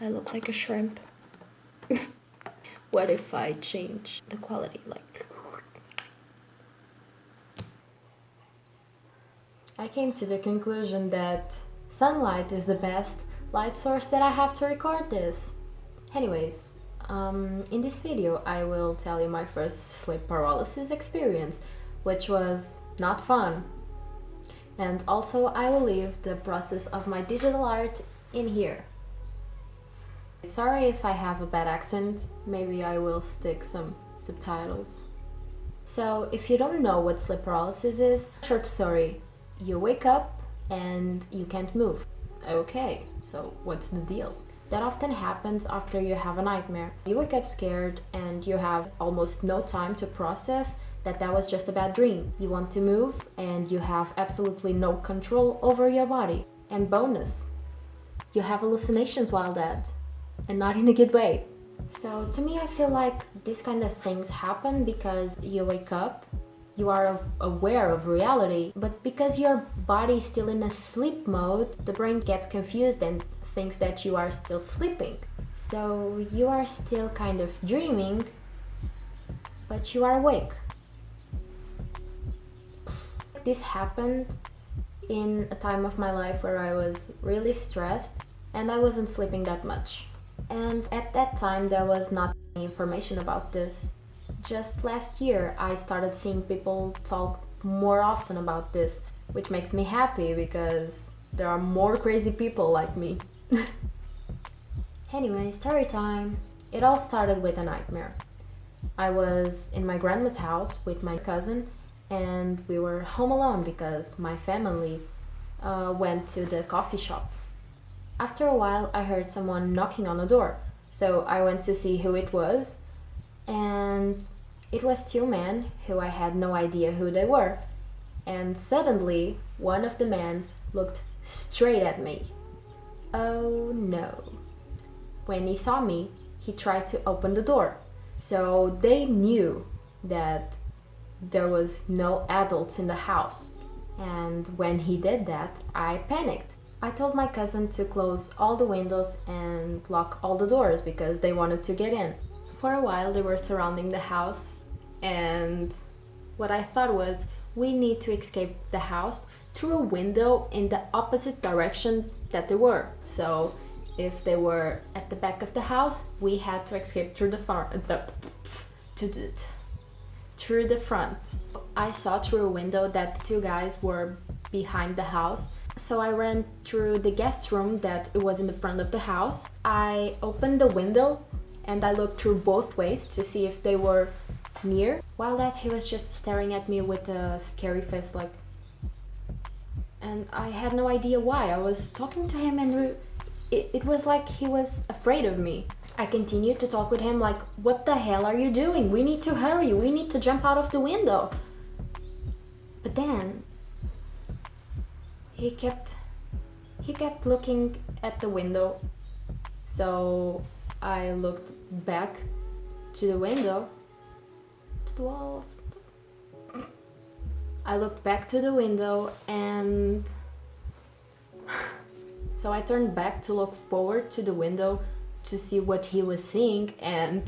I look like a shrimp. What if I change the quality, like... I came to the conclusion that sunlight is the best light source that I have to record this. Anyways, in this video I will tell you my first sleep paralysis experience, which was not fun. And also I will leave the process of my digital art in here. Sorry if I have a bad accent, maybe I will stick some subtitles. So if you don't know what sleep paralysis is, short story, you wake up and you can't move. Okay, so what's the deal? That often happens after you have a nightmare. You wake up scared and you have almost no time to process that was just a bad dream. You want to move and you have absolutely no control over your body. And bonus, you have hallucinations while dead, and not in a good way. So to me, I feel like these kind of things happen because you wake up, you are aware of reality, but because your body is still in a sleep mode, the brain gets confused and thinks that you are still sleeping. So you are still kind of dreaming, but you are awake. This happened in a time of my life where I was really stressed and I wasn't sleeping that much. And at that time there was not any information about this. Just last year I started seeing people talk more often about this, which makes me happy because there are more crazy people like me. Anyway, story time. It all started with a nightmare. I was in my grandma's house with my cousin and we were home alone because my family went to the coffee shop. After a while I heard someone knocking on the door, so I went to see who it was, and it was two men who I had no idea who they were. And suddenly one of the men looked straight at me. Oh no. When he saw me, he tried to open the door, so they knew that there was no adults in the house. And when he did that, I panicked. I told my cousin to close all the windows and lock all the doors because they wanted to get in. For a while they were surrounding the house, and what I thought was, we need to escape the house through a window in the opposite direction that they were. So if they were at the back of the house, we had to escape through the front. I saw through a window that two guys were behind the house, so I ran through the guest room that it was in the front of the house. I opened the window and I looked through both ways to see if they were near. While that, he was just staring at me with a scary face, like, and I had no idea why. I was talking to him and it was like he was afraid of me. I continued to talk with him like, what the hell are you doing? We need to hurry, we need to jump out of the window. But then he kept looking at the window, so I looked back to the window, to the walls. I looked back to the window, and so I turned back to look forward to the window to see what he was seeing, and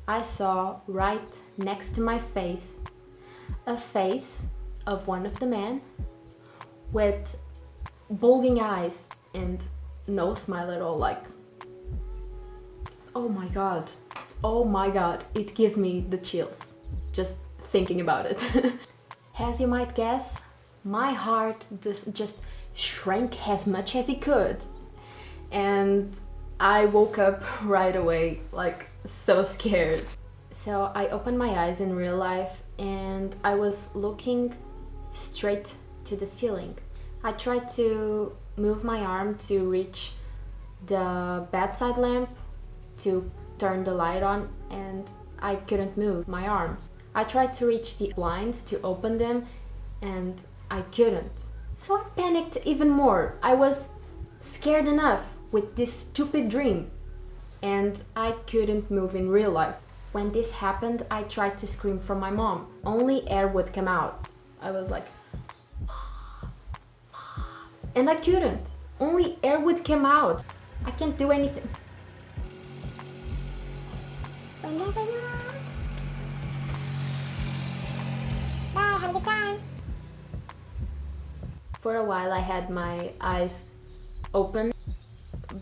I saw right next to my face a face of one of the men with bulging eyes and no smile at all. Like, oh my god, it gives me the chills just thinking about it. As you might guess, my heart just shrank as much as it could, and I woke up right away, like, so scared. So I opened my eyes in real life and I was looking straight to the ceiling. I tried to move my arm to reach the bedside lamp to turn the light on, and I couldn't move my arm. I tried to reach the blinds to open them and I couldn't. So I panicked even more. I was scared enough with this stupid dream, and I couldn't move in real life. When this happened, I tried to scream for my mom. Only air would come out. I was like, and I couldn't. only air would come out. I can't do anything. Whenever you want. Bye, have a good time. For a while I had my eyes open,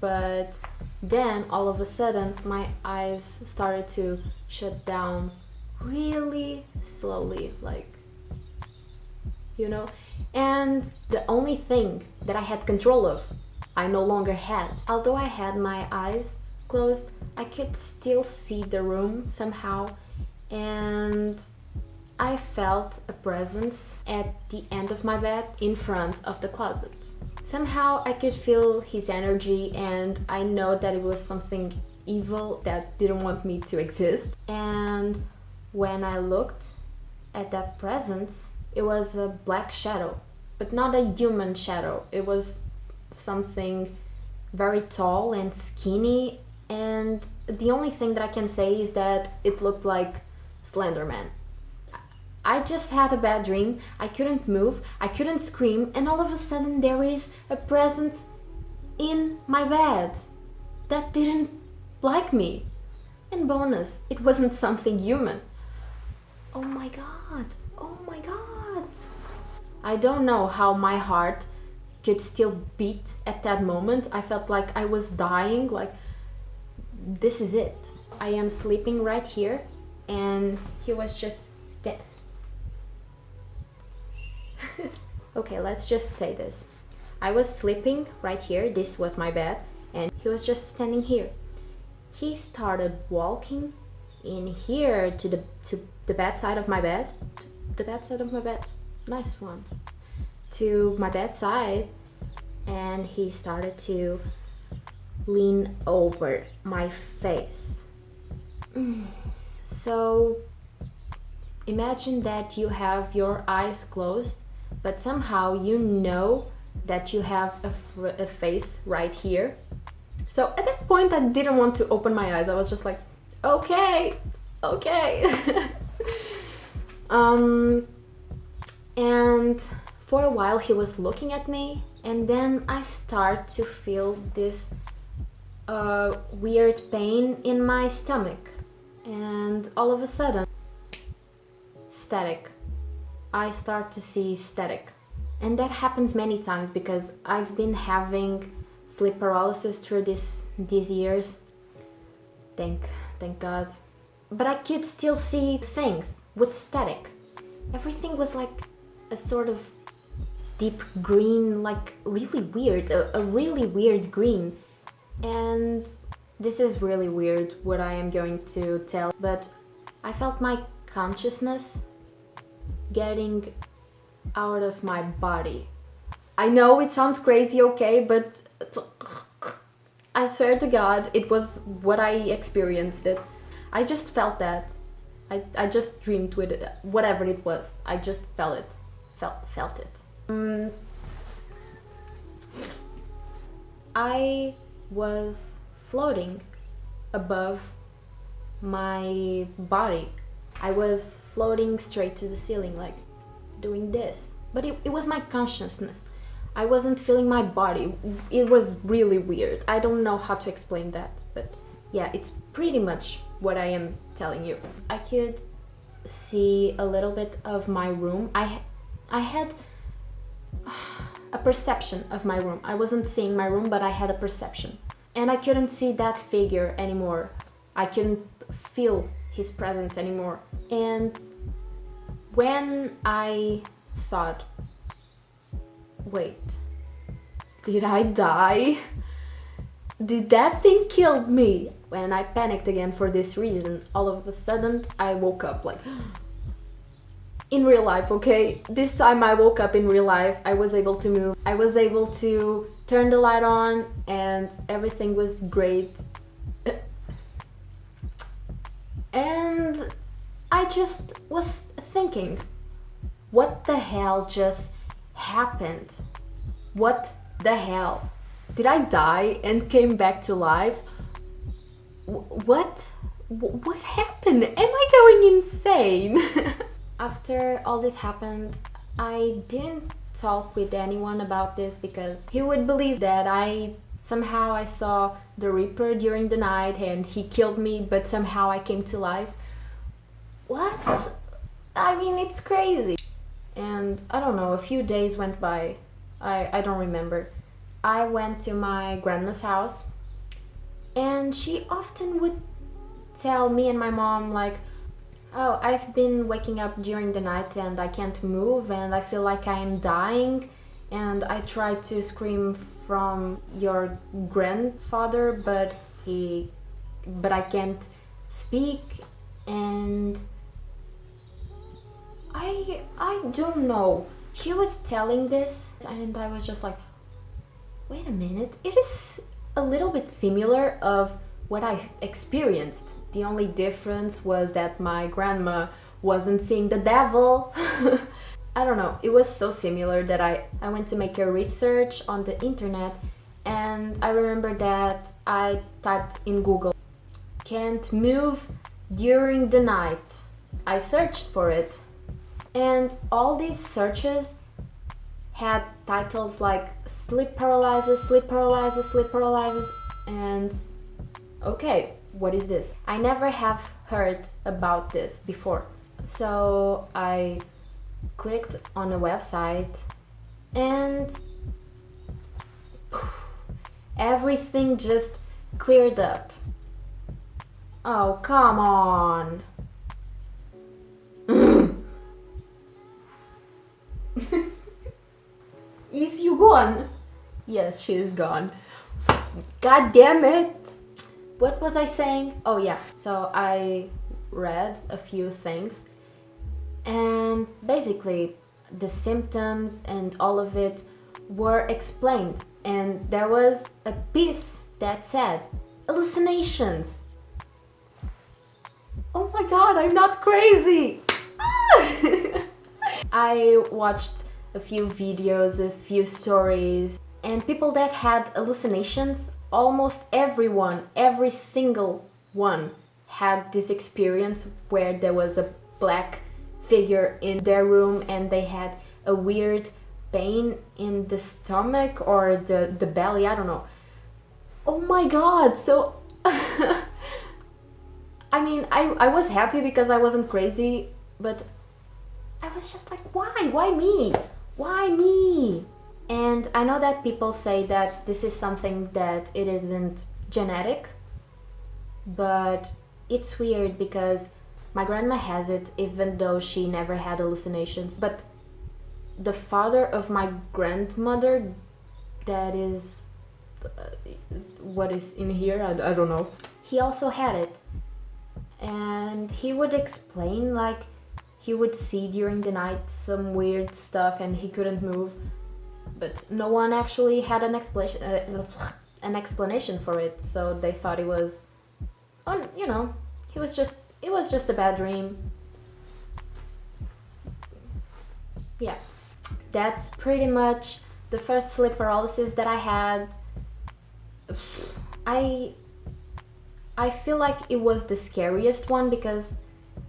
but then all of a sudden my eyes started to shut down really slowly, like, you know, and the only thing that I had control of, I no longer had. Although I had my eyes closed, I could still see the room somehow, and I felt a presence at the end of my bed in front of the closet. Somehow I could feel his energy, and I know that it was something evil that didn't want me to exist. And when I looked at that presence, it was a black shadow, but not a human shadow. It was something very tall and skinny, and the only thing that I can say is that it looked like Slender Man. I just had a bad dream, I couldn't move, I couldn't scream, and all of a sudden there is a presence in my bed that didn't like me. And bonus, it wasn't something human. Oh my god, oh my god. I don't know how my heart could still beat at that moment. I felt like I was dying, like this is it. I am sleeping right here, and he was just okay, let's just say this. I was sleeping right here, this was my bed, and he was just standing here. He started walking in here to the bedside of my bed. To the bedside of my bed. Nice one. To my bedside, and he started to lean over my face. So imagine that you have your eyes closed, but somehow you know that you have a face right here. So at that point I didn't want to open my eyes. I was just like, okay. And for a while he was looking at me, and then I start to feel this weird pain in my stomach, and all of a sudden static. I start to see static, and that happens many times because I've been having sleep paralysis through these years. Thank God. But I could still see things with static. Everything was like a sort of deep green, like really weird, a really weird green. And this is really weird what I am going to tell, but I felt my consciousness getting out of my body. I know it sounds crazy, okay, but I swear to God, it was what I experienced. I just felt that. I just dreamed with it, whatever it was. I just felt it. I was floating above my body. I was floating straight to the ceiling, like doing this. But it was my consciousness. I wasn't feeling my body. It was really weird. I don't know how to explain that, but yeah, it's pretty much what I am telling you. I could see a little bit of my room. I had a perception of my room. I wasn't seeing my room, but I had a perception. And I couldn't see that figure anymore. I couldn't feel his presence anymore. And when I thought, wait, did I die? Did that thing kill me? When I panicked again for this reason, all of a sudden I woke up, like in real life, okay? This time I woke up in real life. I was able to move. I was able to turn the light on, and everything was great. And I just was thinking, what the hell just happened? What the hell? Did I die and came back to life? What happened? Am I going insane? After all this happened, I didn't talk with anyone about this because he would believe that I saw the Reaper during the night and he killed me, but somehow I came to life. What? I mean, it's crazy. And I don't know, a few days went by. I don't remember. I went to my grandma's house and she often would tell me and my mom like, oh, I've been waking up during the night and I can't move and I feel like I am dying, and I tried to scream from your grandfather, but I can't speak, and I don't know. She was telling this and I was just like, wait a minute, it is a little bit similar of what I experienced. The only difference was that my grandma wasn't seeing the devil. I don't know, it was so similar that I went to make a research on the internet, and I remember that I typed in Google, can't move during the night. I searched for it, and all these searches had titles like sleep paralysis, sleep paralysis, sleep paralysis, and okay, what is this? I never have heard about this before. So I clicked on a website and everything just cleared up. Oh, come on. Is you gone? Yes, she is gone. God damn it. What was I saying? Oh yeah, so I read a few things and basically the symptoms and all of it were explained, and there was a piece that said hallucinations. Oh my god, I'm not crazy! I watched a few videos, a few stories, and people that had hallucinations, almost everyone, every single one had this experience where there was a black figure in their room and they had a weird pain in the stomach or the belly, I don't know. Oh my god, so I mean, I was happy because I wasn't crazy, but I was just like, why me? Why me? And I know that people say that this is something that it isn't genetic, but it's weird because my grandma has it even though she never had hallucinations. But the father of my grandmother, that is what is in here, I don't know. He also had it. And he would explain like he would see during the night some weird stuff and he couldn't move. But no one actually had an explanation for it, so they thought it was, you know, it was just a bad dream. Yeah, that's pretty much the first sleep paralysis that I had. I feel like it was the scariest one because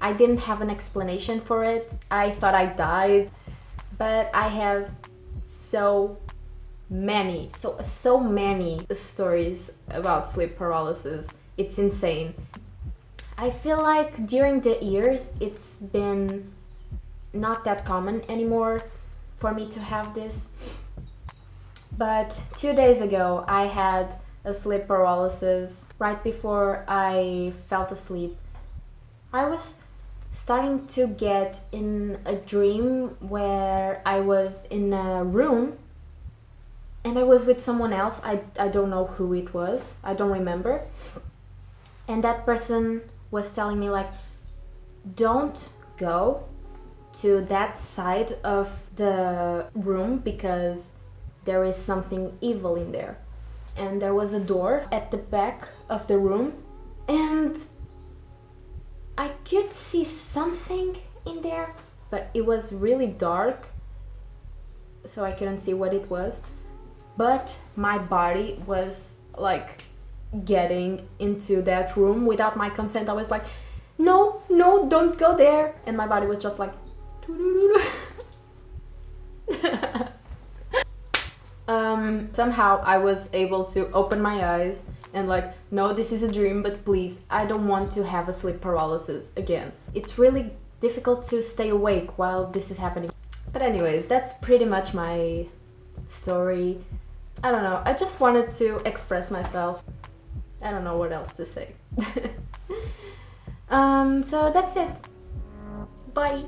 I didn't have an explanation for it. I thought I died, but I have so many stories about sleep paralysis. It's insane. I feel like during the years it's been not that common anymore for me to have this. But 2 days ago I had a sleep paralysis right before I fell asleep. I was starting to get in a dream where I was in a room and I was with someone else. I don't know who it was. I don't remember. And that person was telling me like, don't go to that side of the room because there is something evil in there. And there was a door at the back of the room and I could see something in there, but it was really dark, so I couldn't see what it was. But my body was like getting into that room without my consent. I was like, no, don't go there. And my body was just like, somehow I was able to open my eyes and like, no, this is a dream, but please, I don't want to have a sleep paralysis again. It's really difficult to stay awake while this is happening. But anyways, that's pretty much my story. I don't know, I just wanted to express myself. I don't know what else to say. So that's it. Bye.